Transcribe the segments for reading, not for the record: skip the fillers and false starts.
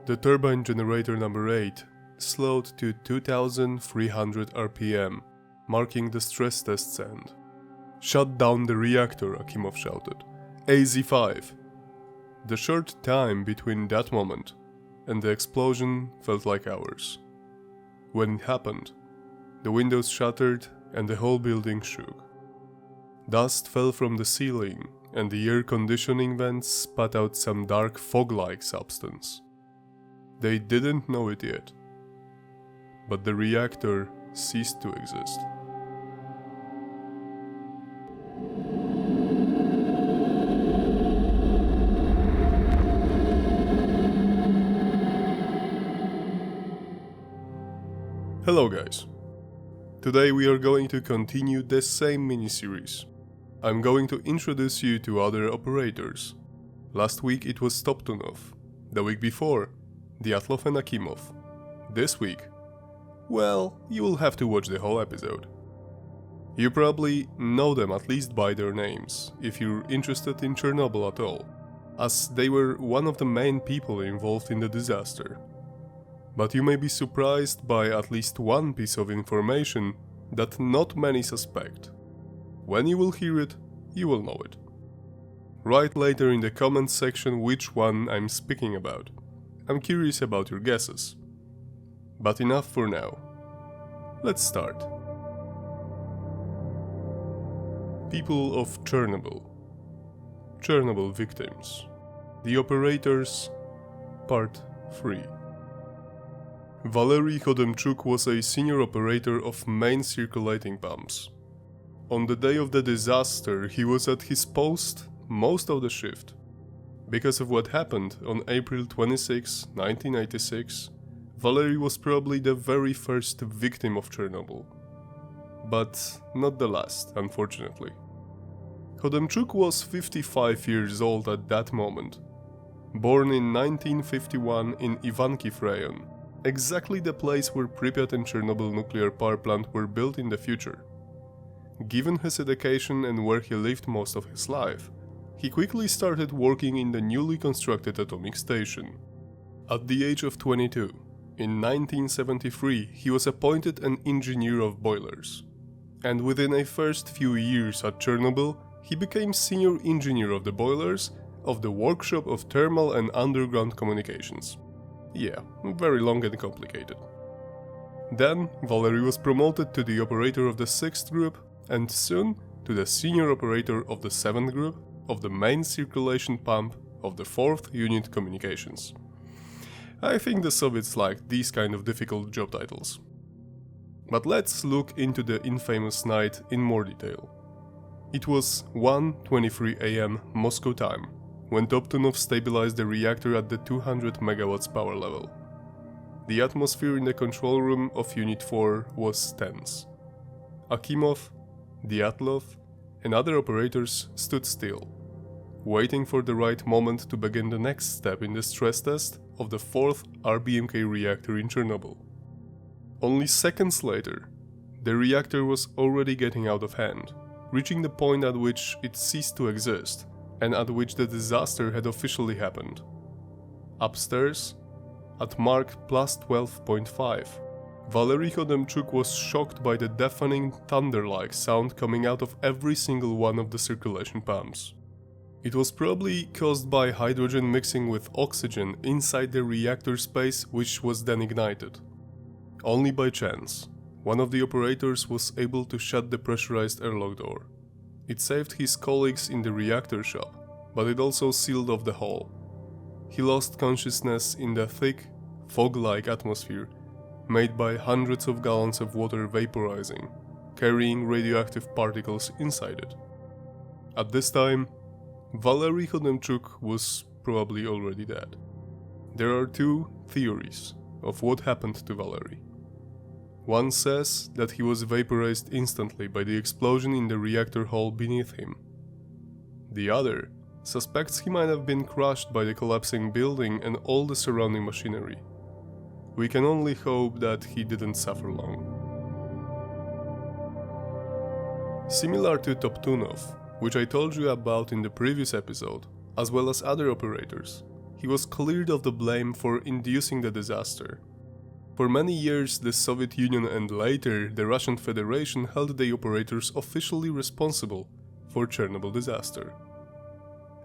The turbine generator number 8 slowed to 2300 RPM, marking the stress test's end. "Shut down the reactor," Akimov shouted. "AZ-5." The short time between that moment and the explosion felt like hours. When it happened, the windows shattered and the whole building shook. Dust fell from the ceiling, and the air conditioning vents spat out some dark fog-like substance. They didn't know it yet, but the reactor ceased to exist. Hello guys. Today we are going to continue the same mini-series. I'm going to introduce you to other operators. Last week it was Toptunov. The week before, Dyatlov and Akimov. This week, well, you will have to watch the whole episode. You probably know them at least by their names, if you're interested in Chernobyl at all, as they were one of the main people involved in the disaster. But you may be surprised by at least one piece of information that not many suspect. When you will hear it, you will know it. Write later in the comments section which one I'm speaking about. I'm curious about your guesses. But enough for now. Let's start. People of Chernobyl. Chernobyl victims. The operators. Part 3. Valery Khodemchuk was a senior operator of main circulating pumps. On the day of the disaster, he was at his post most of the shift. Because of what happened on April 26, 1986, Valery was probably the very first victim of Chernobyl. But not the last, unfortunately. Khodemchuk was 55 years old at that moment. Born in 1951 in Ivankiv Rayon, exactly the place where Pripyat and Chernobyl nuclear power plant were built in the future. Given his education and where he lived most of his life, he quickly started working in the newly constructed atomic station. At the age of 22, in 1973, he was appointed an engineer of boilers. And within a first few years at Chernobyl, he became senior engineer of the boilers of the workshop of thermal and underground communications. Yeah, very long and complicated. Then, Valery was promoted to the operator of the 6th group, and soon to the senior operator of the 7th group of the main circulation pump of the 4th unit communications. I think the Soviets liked these kind of difficult job titles. But let's look into the infamous night in more detail. It was 1:23 AM Moscow time, when Toptunov stabilized the reactor at the 200 MW power level. The atmosphere in the control room of Unit 4 was tense. Akimov, Dyatlov, and other operators stood still, waiting for the right moment to begin the next step in the stress test of the 4th RBMK reactor in Chernobyl. Only seconds later, the reactor was already getting out of hand, reaching the point at which it ceased to exist, and at which the disaster had officially happened. Upstairs, at mark +12.5, Valery Khodemchuk was shocked by the deafening thunder-like sound coming out of every single one of the circulation pumps. It was probably caused by hydrogen mixing with oxygen inside the reactor space, which was then ignited. Only by chance, one of the operators was able to shut the pressurized airlock door. It saved his colleagues in the reactor shop, but it also sealed off the hole. He lost consciousness in the thick, fog-like atmosphere made by hundreds of gallons of water vaporizing, carrying radioactive particles inside it. At this time, Valery Khodemchuk was probably already dead. There are two theories of what happened to Valery. One says that he was vaporized instantly by the explosion in the reactor hall beneath him. The other suspects he might have been crushed by the collapsing building and all the surrounding machinery. We can only hope that he didn't suffer long. Similar to Toptunov, which I told you about in the previous episode, as well as other operators, he he was cleared of the blame for inducing the disaster. For many years, the Soviet Union and later the Russian Federation held the operators officially responsible for Chernobyl disaster.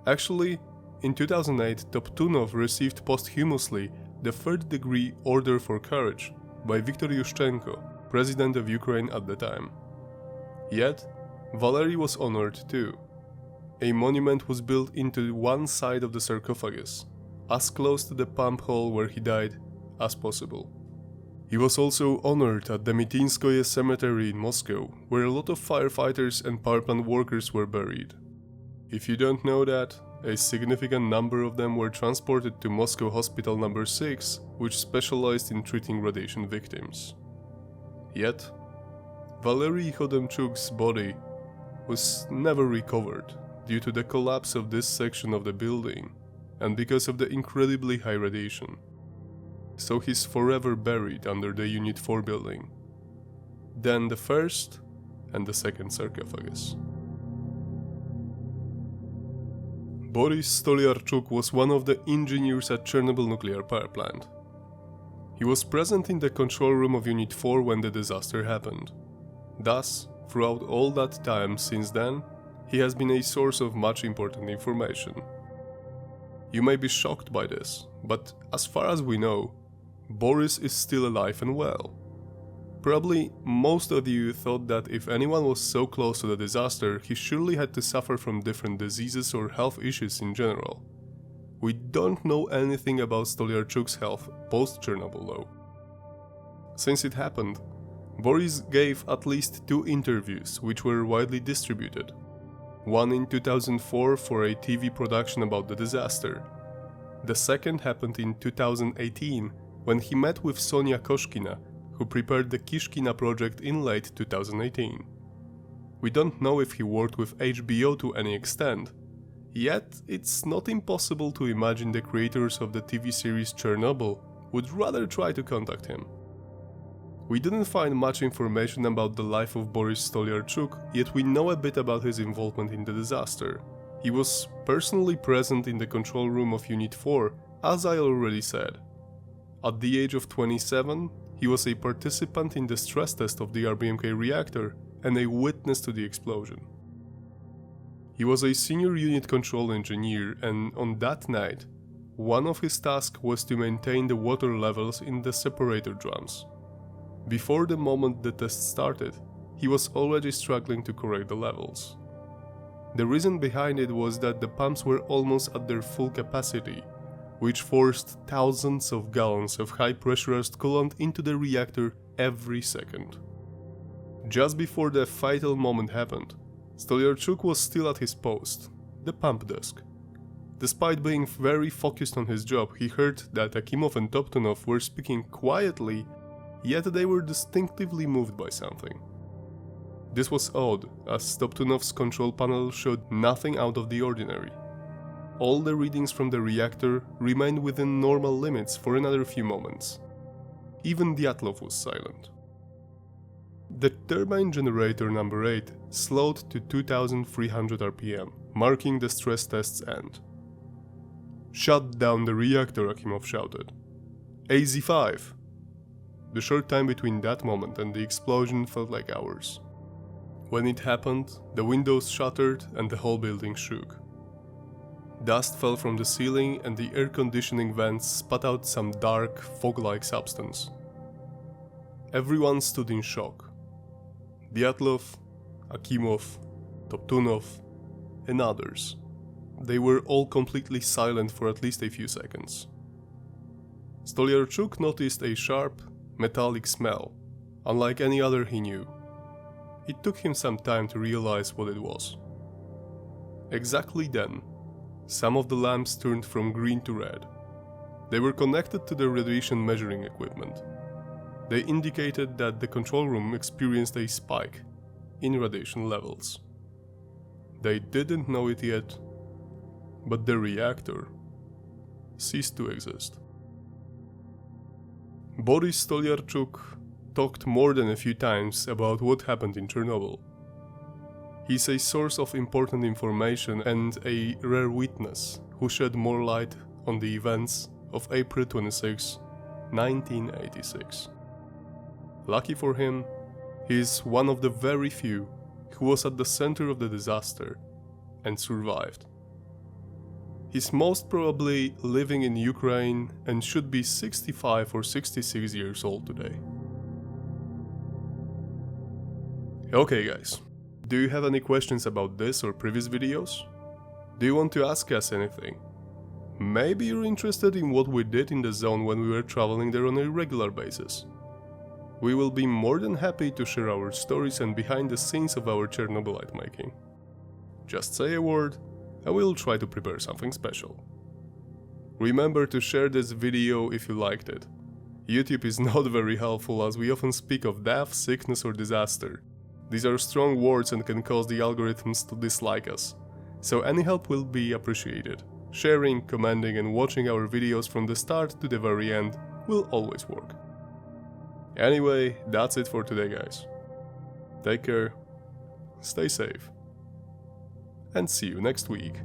Actually, in 2008, Toptunov received posthumously the third-degree Order for Courage by Viktor Yushchenko, president of Ukraine at the time. Yet, Valery was honored too. A monument was built into one side of the sarcophagus, as close to the pump hole where he died as possible. He was also honored at the Mitinskoye cemetery in Moscow, where a lot of firefighters and power plant workers were buried. If you don't know that, a significant number of them were transported to Moscow Hospital No. 6, which specialized in treating radiation victims. Yet, Valery Khodemchuk's body was never recovered due to the collapse of this section of the building and because of the incredibly high radiation. So he's forever buried under the Unit 4 building, then the first and the second sarcophagus. Boris Stolyarchuk was one of the engineers at Chernobyl nuclear power plant. He was present in the control room of Unit 4 when the disaster happened. Thus, throughout all that time since then, he has been a source of much important information. You may be shocked by this, but as far as we know, Boris is still alive and well. Probably most of you thought that if anyone was so close to the disaster, he surely had to suffer from different diseases or health issues in general. We don't know anything about Stolyarchuk's health post-Chernobyl though. Since it happened, Boris gave at least 2 interviews which were widely distributed. One in 2004 for a TV production about the disaster. The second happened in 2018 when he met with Sonia Koshkina, who prepared the Kishkina project in late 2018. We don't know if he worked with HBO to any extent, yet it's not impossible to imagine the creators of the TV series Chernobyl would rather try to contact him. We didn't find much information about the life of Boris Stolyarchuk, yet we know a bit about his involvement in the disaster. He was personally present in the control room of Unit 4, as I already said. At the age of 27, he was a participant in the stress test of the RBMK reactor and a witness to the explosion. He was a senior unit control engineer, and on that night, one of his tasks was to maintain the water levels in the separator drums. Before the moment the test started, he was already struggling to correct the levels. The reason behind it was that the pumps were almost at their full capacity, which forced thousands of gallons of high-pressurized coolant into the reactor every second. Just before the fatal moment happened, Stolyarchuk was still at his post, the pump desk. Despite being very focused on his job, he heard that Akimov and Toptunov were speaking quietly, yet they were distinctively moved by something. This was odd, as Toptunov's control panel showed nothing out of the ordinary. All the readings from the reactor remained within normal limits for another few moments. Even Dyatlov was silent. The turbine generator number 8 slowed to 2300 RPM, marking the stress test's end. "Shut down the reactor," Akimov shouted. "AZ-5!" The short time between that moment and the explosion felt like hours. When it happened, the windows shattered and the whole building shook. Dust fell from the ceiling and the air conditioning vents spat out some dark, fog-like substance. Everyone stood in shock. Dyatlov, Akimov, Toptunov, and others. They were all completely silent for at least a few seconds. Stolyarchuk noticed a sharp, metallic smell, unlike any other he knew. It took him some time to realize what it was. Exactly then, some of the lamps turned from green to red. They were connected to the radiation measuring equipment. They indicated that the control room experienced a spike in radiation levels. They didn't know it yet, but the reactor ceased to exist. Boris Stolyarchuk talked more than a few times about what happened in Chernobyl. He's a source of important information and a rare witness who shed more light on the events of April 26, 1986. Lucky for him, he is one of the very few who was at the center of the disaster and survived. He's most probably living in Ukraine and should be 65 or 66 years old today. Okay guys, do you have any questions about this or previous videos? Do you want to ask us anything? Maybe you're interested in what we did in the zone when we were traveling there on a regular basis. We will be more than happy to share our stories and behind the scenes of our Chernobylite making. Just say a word and we'll try to prepare something special. Remember to share this video if you liked it. YouTube is not very helpful as we often speak of death, sickness or disaster. These are strong words and can cause the algorithms to dislike us, so any help will be appreciated. Sharing, commenting and watching our videos from the start to the very end will always work. Anyway, that's it for today guys. Take care, stay safe, and see you next week.